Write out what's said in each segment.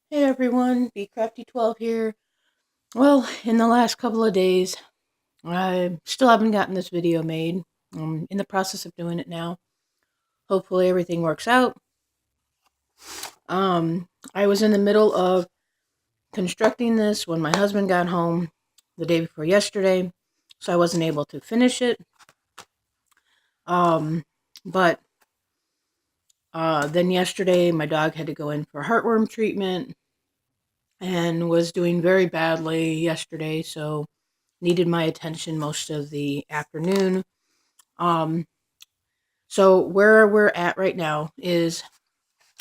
Hey everyone, BeCrafty12 here. Well, in the last couple of days, I still haven't gotten this video made. I'm in the process of doing it now. Hopefully everything works out. I was in the middle of constructing this when my husband got home the day before yesterday, so I wasn't able to finish it. But then yesterday, my dog had to go in for heartworm treatment and was doing very badly yesterday, so needed my attention most of the afternoon. Um, so where we're at right now is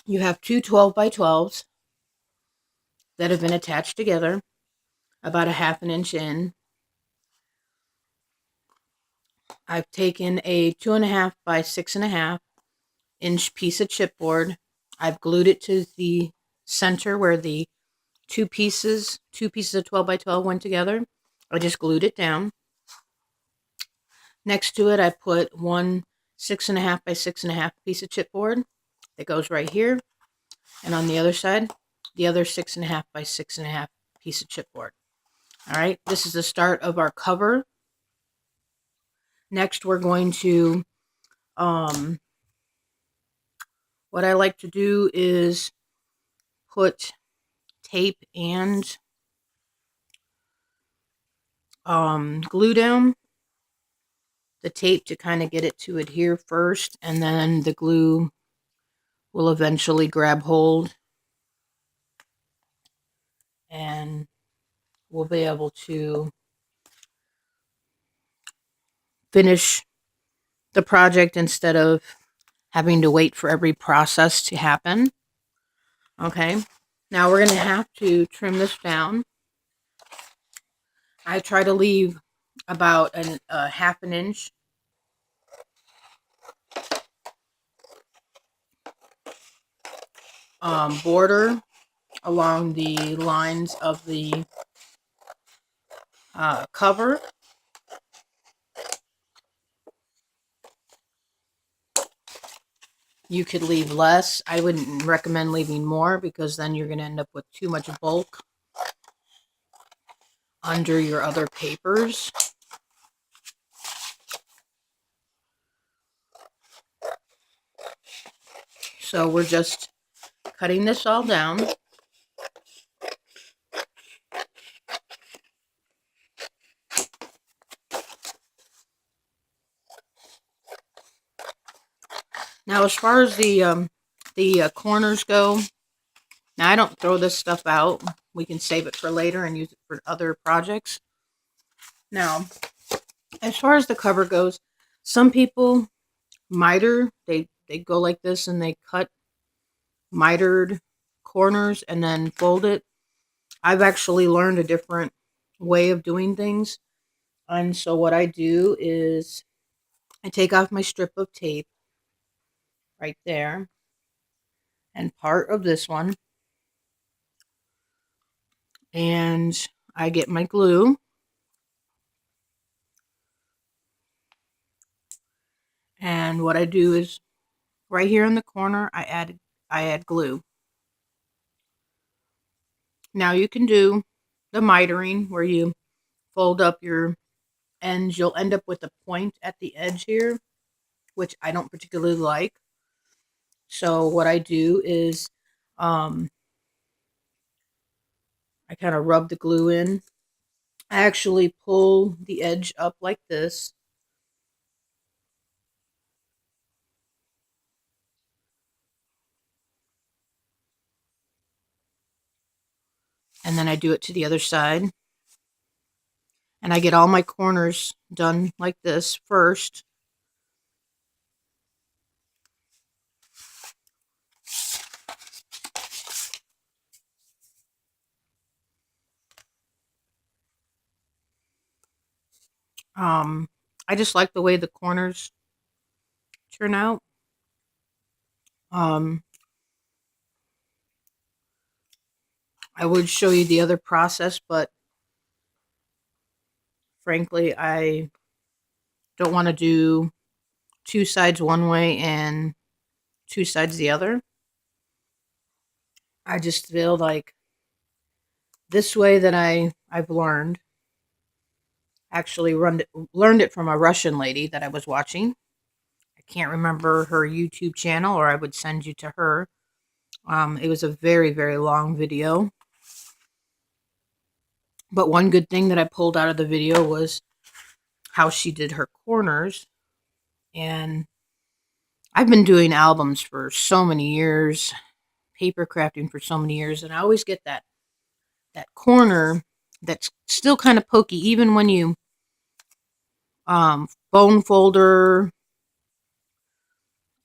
you have two 12 by 12s that have been attached together about a half an inch in. I've taken a 2.5 by 6.5 inch piece of chipboard. I've glued it to the center where the two pieces of 12 by 12 went together. I just glued it down. Next to it, I put one 6.5 by 6.5 piece of chipboard that goes right here. And on the other side, the other 6.5 by 6.5 piece of chipboard. All right, this is the start of our cover. Next, we're going to, what I like to do is put tape and glue down. The tape to kind of get it to adhere first, and then the glue will eventually grab hold and we'll be able to finish the project instead of having to wait for every process to happen. Okay, now we're going to have to trim this down. I try to leave about a half an inch border along the lines of the cover. You could leave less. I wouldn't recommend leaving more because then you're going to end up with too much bulk under your other papers. So we're just cutting this all down. Now, as far as the corners go, now I don't throw this stuff out. We can save it for later and use it for other projects. Now, as far as the cover goes, some people miter, they go like this and they cut mitered corners and then fold it. I've actually learned a different way of doing things. And so what I do is I take off my strip of tape right there and part of this one, and I get my glue and what I do is right here in the corner I add glue. Now you can do the mitering where you fold up your ends. You'll end up with a point at the edge here, which I don't particularly like. So what I do is I kind of rub the glue in. I actually pull the edge up like this. And then I do it to the other side. And I get all my corners done like this first. I just like the way the corners turn out. I would show you the other process, but frankly, I don't want to do two sides one way and two sides the other. I just feel like this way that I've learned. Actually learned it from a Russian lady that I was watching. I can't remember her YouTube channel, or I would send you to her. It was a very, very long video. But one good thing that I pulled out of the video was how she did her corners. And I've been doing albums for so many years, paper crafting for so many years, and I always get that corner that's still kind of pokey, even when you bone folder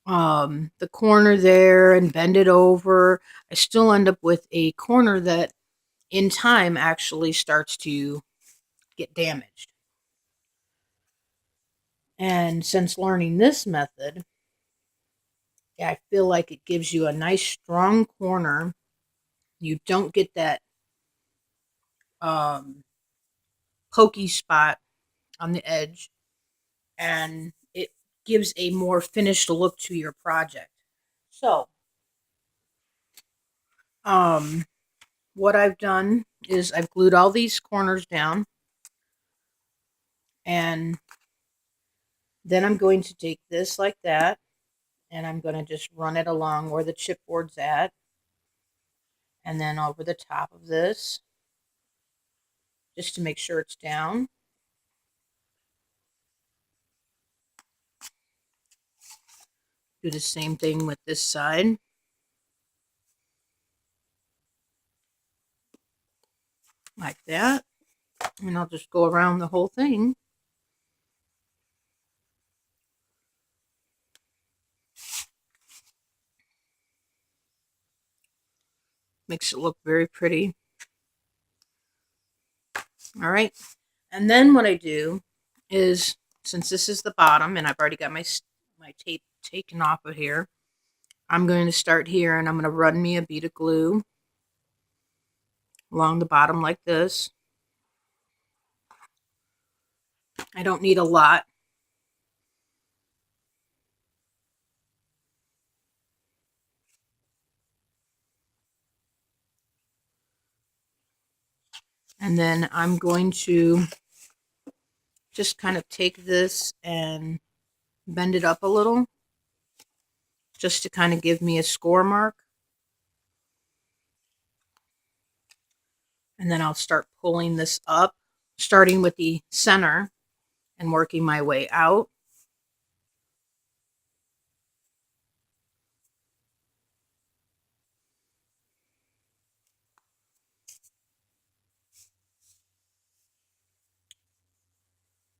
the corner there and bend it over. I still end up with a corner that in time actually starts to get damaged. And since learning this method, I feel like it gives you a nice strong corner. You don't get that pokey spot on the edge, and it gives a more finished look to your project. So, what I've done is I've glued all these corners down, and then I'm going to take this like that, and I'm going to just run it along where the chipboard's at, and then over the top of this, just to make sure it's down. Do the same thing with this side. Like that. And I'll just go around the whole thing. Makes it look very pretty. All right. And then what I do is, since this is the bottom and I've already got my tape taken off of here, I'm going to start here and I'm going to run me a bead of glue along the bottom like this. I don't need a lot. And then I'm going to just kind of take this and bend it up a little, just to kind of give me a score mark. And then I'll start pulling this up, starting with the center and working my way out.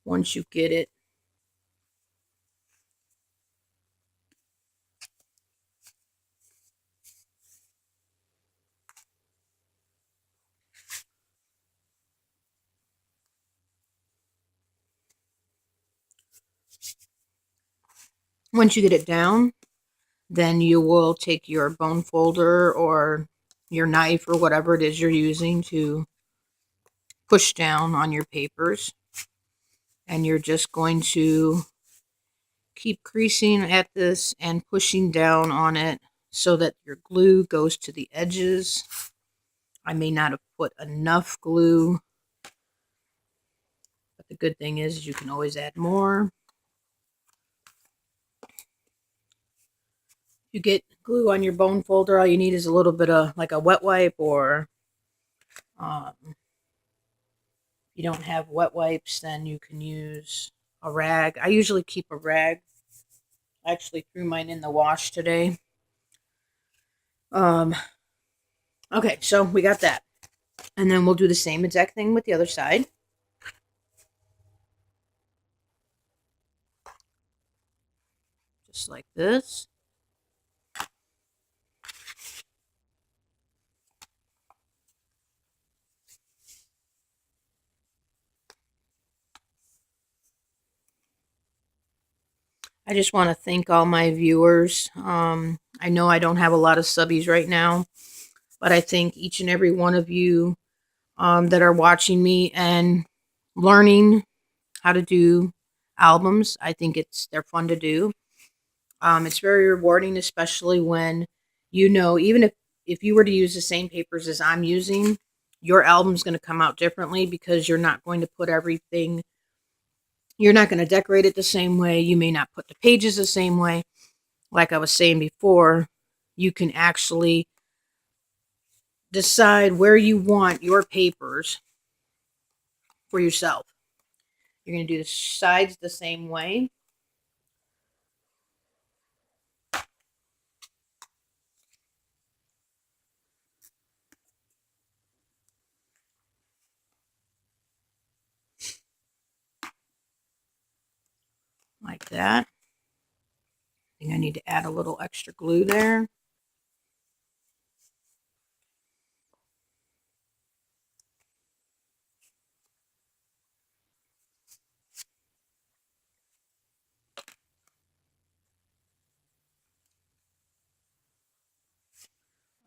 Once you get it down, then you will take your bone folder or your knife or whatever it is you're using to push down on your papers. And you're just going to keep creasing at this and pushing down on it so that your glue goes to the edges. I may not have put enough glue, but the good thing is you can always add more. You get glue on your bone folder, all you need is a little bit of like a wet wipe, or if you don't have wet wipes, then you can use a rag. I usually keep a rag. I actually threw mine in the wash today. Okay, so we got that. And then we'll do the same exact thing with the other side. Just like this. I just want to thank all my viewers. I know I don't have a lot of subbies right now, but I thank each and every one of you that are watching me and learning how to do albums. I think they're fun to do. It's very rewarding, especially when, even if you were to use the same papers as I'm using, your album's going to come out differently because you're not going to put everything, you're not going to decorate it the same way. You may not put the pages the same way. Like I was saying before, you can actually decide where you want your papers for yourself. You're going to do the sides the same way. Like that. I think I need to add a little extra glue there.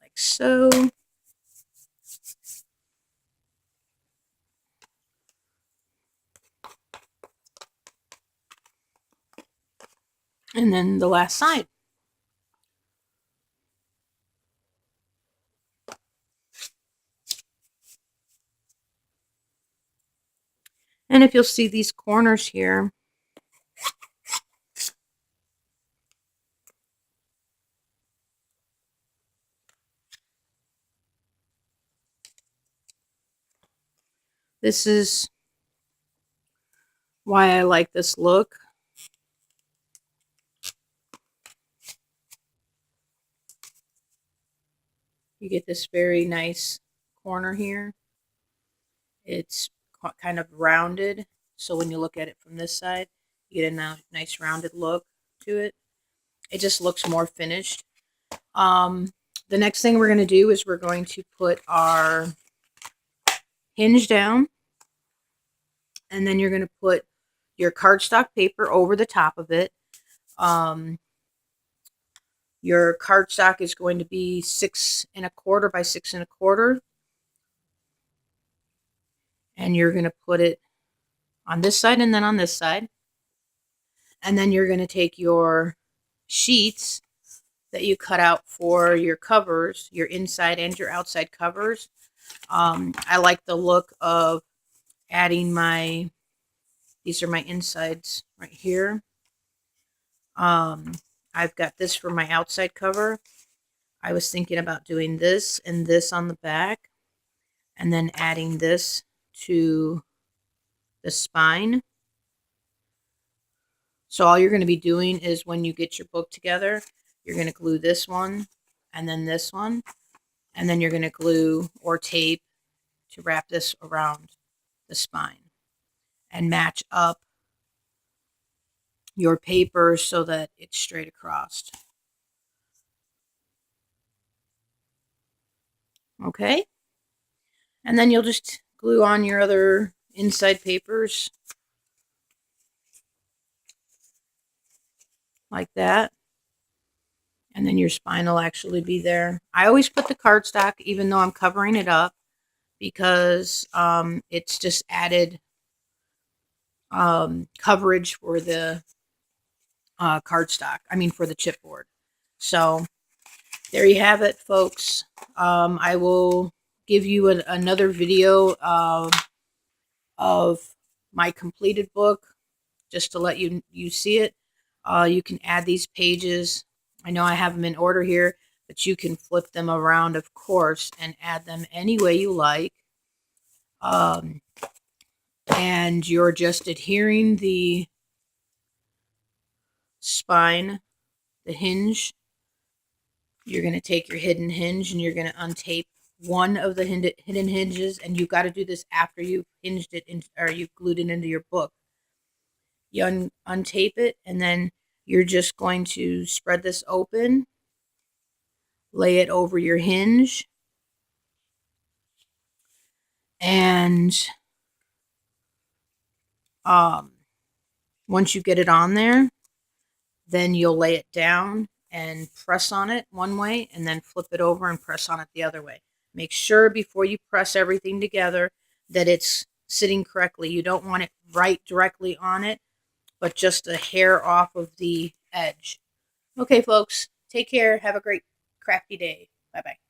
Like so. And then the last side. And if you'll see these corners here, this is why I like this look. You get this very nice corner here. It's kind of rounded, so when you look at it from this side, you get a nice rounded look to it. It just looks more finished. The next thing we're going to do is we're going to put our hinge down, and then you're going to put your cardstock paper over the top of it. Your cardstock is going to be 6 1/4 by 6 1/4. And you're going to put it on this side and then on this side. And then you're going to take your sheets that you cut out for your covers, your inside and your outside covers. I like the look of adding these are my insides right here. I've got this for my outside cover. I was thinking about doing this and this on the back, and then adding this to the spine. So all you're going to be doing is when you get your book together, you're going to glue this one and then this one, and then you're going to glue or tape to wrap this around the spine and match up your paper so that it's straight across. Okay? And then you'll just glue on your other inside papers like that. And then your spine will actually be there. I always put the cardstock even though I'm covering it up because it's just added coverage for the cardstock. I mean for the chipboard. So there you have it, folks. I will give you another video of my completed book just to let you see it. You can add these pages. I know I have them in order here, but you can flip them around, of course, and add them any way you like. And you're just adhering the spine, the hinge. You're going to take your hidden hinge and you're going to untape one of the hidden hinges, and you've got to do this after you've hinged it or you've glued it into your book. You untape it, and then you're just going to spread this open, lay it over your hinge, and once you get it on there, then you'll lay it down and press on it one way, and then flip it over and press on it the other way. Make sure before you press everything together that it's sitting correctly. You don't want it right directly on it, but just a hair off of the edge. Okay, folks, take care. Have a great crafty day. Bye-bye.